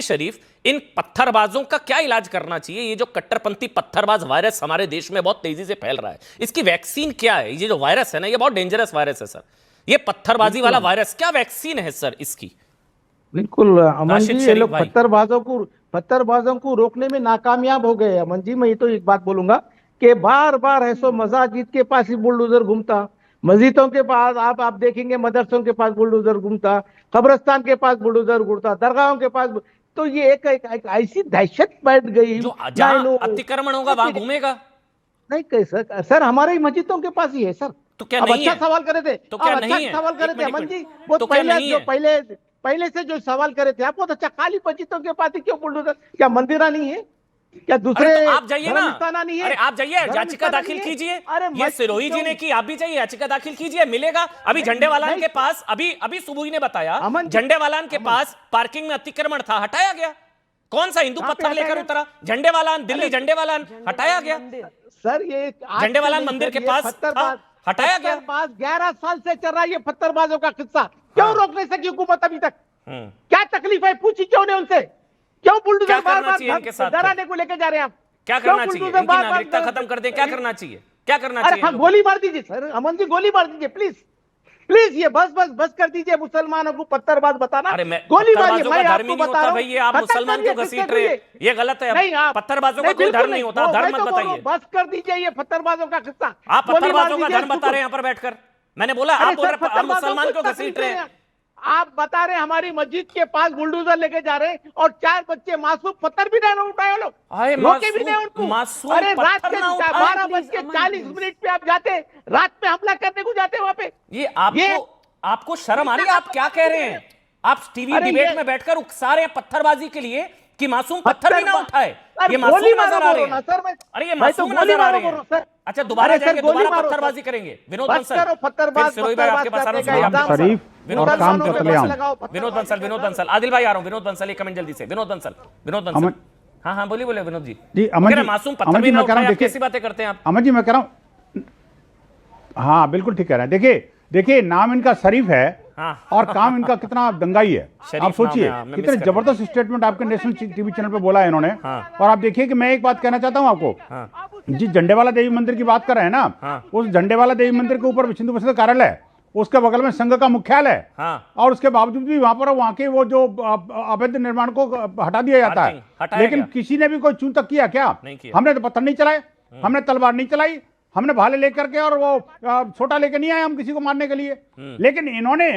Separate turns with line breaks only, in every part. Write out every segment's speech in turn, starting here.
शरीफ, इन पत्थरबाजों का क्या इलाज करना चाहिए? ये जो कट्टरपंथी पत्थरबाज वायरस हमारे देश में बहुत तेजी से फैल रहा है, इसकी वैक्सीन क्या है? ये जो वायरस है ना, ये बहुत डेंजरस वायरस है सर। ये पत्थरबाजी वाला वायरस, क्या वैक्सीन है सर इसकी?
बिल्कुल अमन जी, ये लोग
भाई।
पत्थरबाजों को रोकने में नाकामयाब हो गए। अमन जी, मैं ये तो एक बात बोलूंगा कि बार बार ऐसो मस्जिद के पास ही बुलडोजर घूमता, मस्जिदों के पास आप देखेंगे, मदरसों के पास बुलडोजर घूमता, कब्रिस्तान के पास बुलडोजर घूमता, दरगाहों के पास। तो ये एक ऐसी दहशत बैठ गई।
जो जहां अतिक्रमण होगा वहां घूमेगा।
नहीं कैसे सर, हमारे ही मस्जिदों के पास ही है सर।
तो क्या
अब
नहीं
अच्छा
है?
सवाल करे थे,
तो क्या
अब
नहीं
अच्छा
है?
सवाल करे थे अमन जी। वो
तो क्या नहीं है?
पहले से जो सवाल करे थे आप, बहुत अच्छा। खाली मस्जिदों के पास ही क्यों बुलडोजर? क्या मंदिरा नहीं है? क्या दूसरे
तो आप जाइए ना,
नहीं है?
अरे आप जाइए, याचिका दाखिल कीजिए। ये सिरोही जी ने की, आप भी जाइए, याचिका दाखिल कीजिए, मिलेगा। अभी झंडे वालान के पास, अभी सुबुई ने बताया, झंडे वालान के पास पार्किंग में अतिक्रमण था, हटाया गया। कौन सा हिंदू पत्थर लेकर उतरा? झंडे वालान, दिल्ली झंडे वालान, हटाया गया
सर। ये
झंडे वालान मंदिर के पास हटाया गया।
11 साल से चल रहा है ये पत्थरबाजों का किस्सा। क्यों रोक नहीं सकी हुकूमत अभी तक? क्या तकलीफ है? पूछी क्यों नहीं उनसे? क्यों बुलडोजर बार बार डराने को लेके जा रहे हैं आप?
क्या करना चाहिए? इनकी नागरिकता खत्म कर दें, क्या करना चाहिए? क्या करना चाहिए?
अरे गोली मार दीजिए सर, अमन जी, गोली मार दीजिए प्लीज प्लीज। ये बस कर दीजिए मुसलमानों को पत्थरबाज बताना।
अरे
गोली मारिए, मैं
धर्म ही
आपको
नहीं
बता
होता
रहा
भाई, ये आप मुसलमान क्यों घसीट रहे हैं? ये गलत है। पत्थरबाजों का कोई धर्म नहीं होता, धर्म मत बताइए।
बस कर दीजिए ये पत्थरबाजों का किस्सा।
आप पत्थरबाजों का धर्म बता रहे हैं यहाँ पर बैठकर। मैंने बोला आप बोल रहे हैं मुसलमान क्यों घसीट रहे हैं?
आप बता रहे हमारी मस्जिद के पास बुलडोजर लेके जा रहे हैं और 4 बच्चे मासूम पत्थर भी नहीं उठाए लोग, रोके भी नहीं उनको। अरे रात के 12:40 पे आप जाते, रात में हमला करने को जाते वहां पे।
ये आपको शर्म आ रही है? आप क्या कह रहे हैं? आप टीवी डिबेट में बैठकर उकसा रहे हैं पत्थरबाजी के लिए कि मासूम पत्थर भी ना उठाए। ये मासूम नजर आ रहे हैं। अरे ये मासूम नजर आ रहे हैं। अच्छा, दोबारा जाएंगे, दोबारा पत्थरबाजी करेंगे। विनोद बंसल, आपके पास
शरीफ और काम
विनोद बंसल, आदिल भाई आ रहा हूं। विनोद बंसल, एक कमेंट जल्दी से। विनोद बंसल। हाँ बोलिए विनोद जी।
अमन जी,
मासूम पत्थर भी ना उठाए, कैसी बातें करते हैं आप?
अमन जी, मैं कह रहा हूं, हाँ बिल्कुल ठीक कह रहे हैं। देखिए नाम इनका शरीफ है और काम इनका कितना दंगाई है। आप सोचिए कितने जबरदस्त स्टेटमेंट आपके नेशनल टीवी चैनल पे बोला है इन्होंने। और आप देखिए कि मैं एक बात कहना चाहता हूं आपको, जिस झंडे वाला देवी मंदिर की बात कर रहे हैं ना, उस झंडे वाला देवी मंदिर के ऊपर हिंदू परिषद कार्यालय है, उसके बगल में संघ का मुख्यालय है, और उसके बावजूद भी वहां के वो जो अवैध निर्माण को हटा दिया जाता है। लेकिन किसी ने भी कोई चूं तक किया क्या? हमने तो पत्थर नहीं चलाए, हमने तलवार नहीं चलाई, हमने भाले लेकर के और वो छोटा लेके नहीं आए हम किसी को मारने के लिए। लेकिन इन्होंने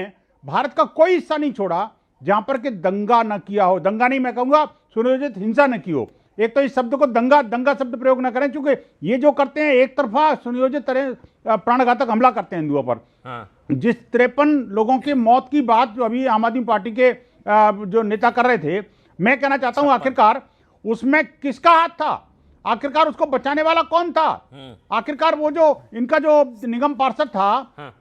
भारत का कोई हिस्सा नहीं छोड़ा जहां पर कि दंगा न किया हो। दंगा नहीं, मैं कहूंगा सुनियोजित हिंसा न की हो। एक तो इस शब्द को दंगा शब्द प्रयोग न करें, क्योंकि ये जो करते हैं एक तरफा सुनियोजित तरह प्राणघातक हमला करते हैं हिंदुओं पर। जिस 53 लोगों की मौत की बात जो अभी आम आदमी पार्टी के जो नेता कर रहे थे, मैं कहना चाहता हूं आखिरकार उसमें किसका हाथ था? आखिरकार उसको बचाने वाला कौन था? आखिरकार वो जो इनका जो निगम पार्षद था,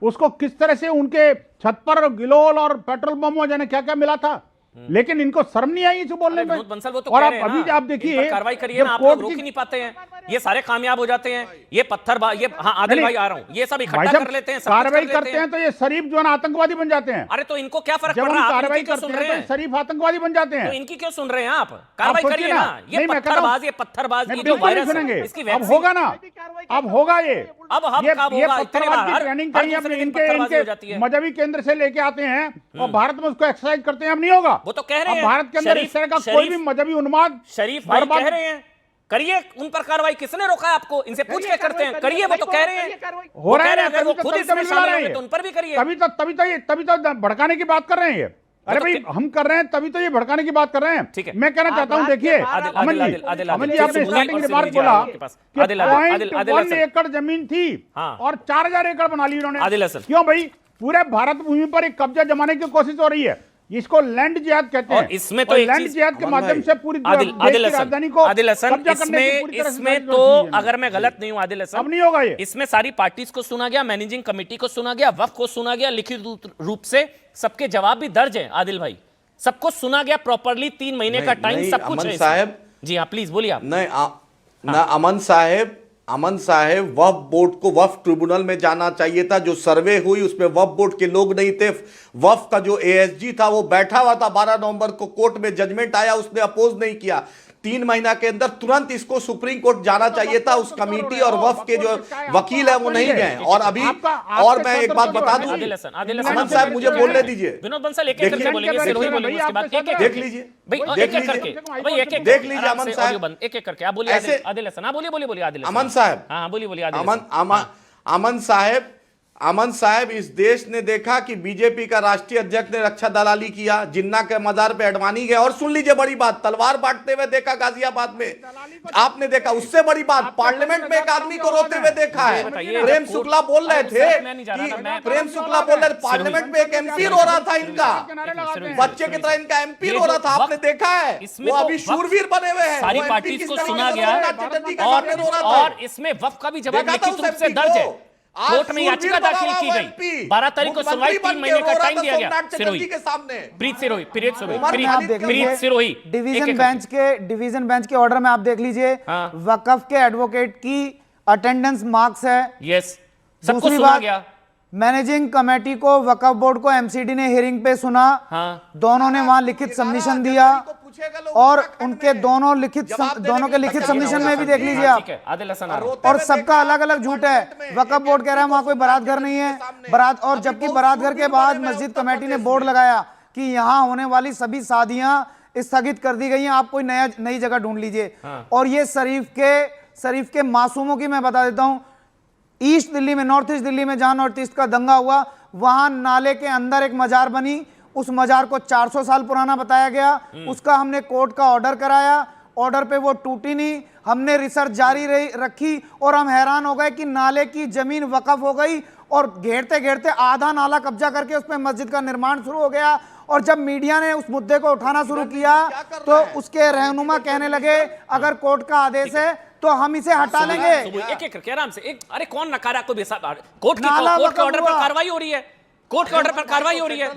उसको किस तरह से उनके छत पर गिलोल और पेट्रोल बम जाने क्या क्या मिला था। लेकिन इनको शर्म नहीं आई इसे बोलने में। और अभी आप देखिए,
कार्रवाई करिए ना, आप लोग रोक ही नहीं पाते हैं। ये सारे कामयाब हो जाते हैं। ये ये हाँ आदिल भाई आ रहा हूँ, ये सब इकट्ठा कर लेते हैं,
कार्रवाई करते हैं तो ये शरीफ जो है आतंकवादी बन जाते हैं।
अरे तो इनको क्या फर्क पड़ रहा है?
कार्रवाई करते हैं तो शरीफ आतंकवादी बन जाते हैं।
तो इनकी क्यों सुन रहे हैं आप? कार्रवाई करिए ना। ये पत्थरबाज जो वायरस है, इसकी
अब होगा ना, अब होगा ये
पत्थरबाज
की ट्रेनिंग कहीं इनके मजहबी केंद्र से लेके आते हैं और भारत में उसको एक्सरसाइज करते हैं। अब नहीं होगा।
वो तो कह रहे हैं
भारत के अंदर इस तरह का कोई भी मजहबी उन्माद
शरीफ भाई कह रहे हैं करिए। उन पर कार्रवाई किसने रोका है आपको? इनसे पूछ के करते हैं, करिए। वो तो कह रहे हैं
हो रहा है,
अगर वो खुद इसमें शामिल होंगे तो उन पर भी करिए।
तभी तो भड़काने की बात कर रहे हैं ये। अरे भाई हम कर रहे हैं तभी तो ये भड़काने की बात कर रहे हैं। ठीक है, मैं कहना चाहता हूँ, देखिए अमन जी आपने स्टार्टिंग रिमार्क बोला कि 0.1 एकड़ जमीन थी और 4000 एकड़ बना ली उन्होंने। क्यों भाई? पूरे भारत भूमि पर एक कब्जा जमाने की कोशिश हो रही है। इसको लैंड जिहाद कहते हैं।
इसमें तो
लैंड जिहाद के माध्यम से पूरी राजधानी को कब्जा करने की पूरी तरह से
इसमें तो अगर मैं गलत नहीं हूं आदिल हसन,
अब नहीं होगा ये।
इसमें सारी पार्टीज को सुना गया, मैनेजिंग कमेटी को सुना गया, वक्फ को सुना गया, लिखित रूप से सबके जवाब भी दर्ज हैं। आदिल भाई, सबको सुना गया प्रॉपरली, 3 महीने का टाइम, सब कुछ है साहब। जी हाँ प्लीज बोलिए आप।
नहीं ना अमन साहेब, अमन साहब, वक्फ बोर्ड को वक्फ ट्रिब्यूनल में जाना चाहिए था। जो सर्वे हुई उसमें वक्फ बोर्ड के लोग नहीं थे। वक्फ का जो एएसजी था वो बैठा हुआ था। 12 नवंबर को कोर्ट में जजमेंट आया, उसने अपोज नहीं किया। 3 महीना के अंदर तुरंत इसको सुप्रीम कोर्ट जाना चाहिए था। उस कमेटी और वक्फ के जो वकील है वो नहीं गए। और अभी और मैं एक बात बता दूं, अमन साहब मुझे बोलने दीजिए।
विनोद बंसल एक एक करके बोलेंगे, सिरोही बोलेंगे, उसके बाद एक एक
देख लीजिए,
देख लीजिए,
देख लीजिए अमन साहब,
एक एक करके आप बोलिए। आदिल हसन, हाँ बोलिए आदिल हसन।
अमन साहब,
हाँ बोलिए
अमन साहब, इस देश ने देखा कि बीजेपी का राष्ट्रीय अध्यक्ष ने रक्षा दलाली किया, जिन्ना के मजार पे अडवाणी गए। और सुन लीजिए बड़ी बात, तलवार बांटते हुए देखा गाजियाबाद में, आपने देखा। उससे बड़ी बात, पार्लियामेंट में एक आदमी को रोते हुए देखा है। प्रेम शुक्ला बोल रहे थे पार्लियामेंट में एक एमपी रो रहा था, इनका बच्चे की तरह इनका एमपी रो रहा था। आपने देखा है, वो अभी शूरवीर बने हुए हैं।
सारी पार्टी को सुना गया और इसमें वक्फ का भी जवाब लिखित रूप से दर्ज है। कोर्ट में याचिका दाखिल की गई। 12 तारीख को सुनवाई, 3 महीने का टाइम दिया गया। सिरोही के सामने प्रीत सिरोही
डिवीजन बेंच के ऑर्डर में आप देख लीजिए, वक्फ के एडवोकेट की अटेंडेंस मार्क्स है।
यस, सबको सुना गया।
मैनेजिंग कमेटी को, वक्फ बोर्ड को एमसीडी ने हियरिंग पे सुना। दोनों ने वहां लिखित सबमिशन दिया और उनके दोनों के लिखित सबमिशन में भी देख लीजिए आप। और सबका अलग अलग झूठ है। वक्फ बोर्ड कह रहा है वहां कोई बारात घर नहीं है, बारात, और जबकि बारात घर के बाद मस्जिद कमेटी ने बोर्ड लगाया कि यहां होने वाली सभी शादियां स्थगित कर दी गई हैं, आप कोई नई जगह ढूंढ लीजिए। और ये शरीफ के मासूमों की मैं बता देता हूं, ईस्ट दिल्ली में, नॉर्थ ईस्ट दिल्ली में जहां नॉर्थ ईस्ट का दंगा हुआ, वहां नाले के अंदर एक मजार बनी। उस मजार को 400 साल पुराना बताया गया। उसका हमने कोर्ट का ऑर्डर कराया, ऑर्डर पे वो टूटी नहीं। हमने रिसर्च जारी रखी और हम हैरान हो गए कि नाले की जमीन वक्फ हो गई और घेरते घेरते आधा नाला कब्जा करके उसमें मस्जिद का निर्माण शुरू हो गया। और जब मीडिया ने उस मुद्दे को उठाना शुरू किया तो उसके रहनुमा कहने लगे अगर कोर्ट का आदेश है तो हम इसे हटा लेंगे।
एक एक करके आराम से। अरे कौन नकारा को कोर्ट के ऑर्डर पर कार्रवाई हो रही है, कोर्ट के ऑर्डर पर कार्रवाई हो रही है।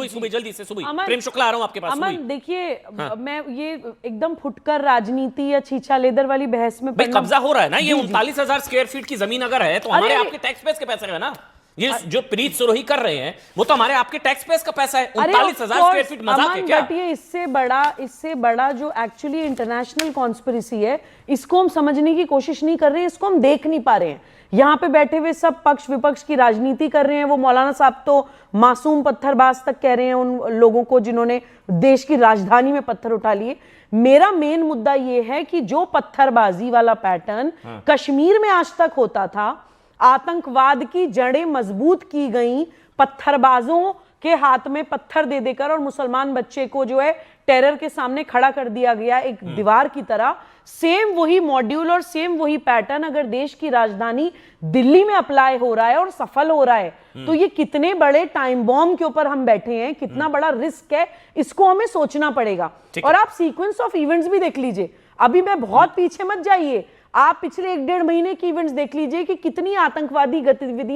सुबह जल्दी से प्रेम शुक्ला आ रहा हूं आपके पास।
अमन देखिए, मैं ये एकदम फुटकर राजनीति या छीछा लेदर वाली बहस में
कब्जा हो रहा है ना। ये 39,000 स्क्वायर फीट की जमीन अगर है तो हमारे आपके टैक्स पेस के पैसे है ना। ये जो प्रीत सिरोही कर रहे हैं वो तो हमारे आपके टैक्स पेस का पैसा है। 39,000 स्क्वायर फीट मजाक है क्या?
ये इससे बड़ा जो एक्चुअली इंटरनेशनल कॉन्स्पिरेसी है, इसको हम समझने की कोशिश नहीं कर रहे हैं, इसको हम देख नहीं पा रहे हैं। यहाँ पे बैठे हुए सब पक्ष विपक्ष की राजनीति कर रहे हैं। वो मौलाना साहब तो मासूम पत्थरबाज तक कह रहे हैं उन लोगों को जिन्होंने देश की राजधानी में पत्थर उठा लिए। मेरा मेन मुद्दा ये है कि जो पत्थरबाजी वाला पैटर्न कश्मीर में आज तक होता था, आतंकवाद की जड़ें मजबूत की गई पत्थरबाजों के हाथ में पत्थर दे देकर, और मुसलमान बच्चे को जो है टेरर के सामने खड़ा कर दिया गया एक दीवार की तरह। सेम वही मॉड्यूल और सेम वही पैटर्न अगर देश की राजधानी दिल्ली में अप्लाई हो रहा है और सफल हो रहा है, तो ये कितने बड़े टाइम बॉम्ब के ऊपर हम बैठे हैं, कितना बड़ा रिस्क है, इसको हमें सोचना पड़ेगा। और आप सीक्वेंस ऑफ इवेंट्स भी देख लीजिए। अभी मैं बहुत पीछे मत जाइए, आप पिछले 1-1.5 महीने की इवेंट्स देख लीजिए कि कितनी आतंकवादी गतिविधियां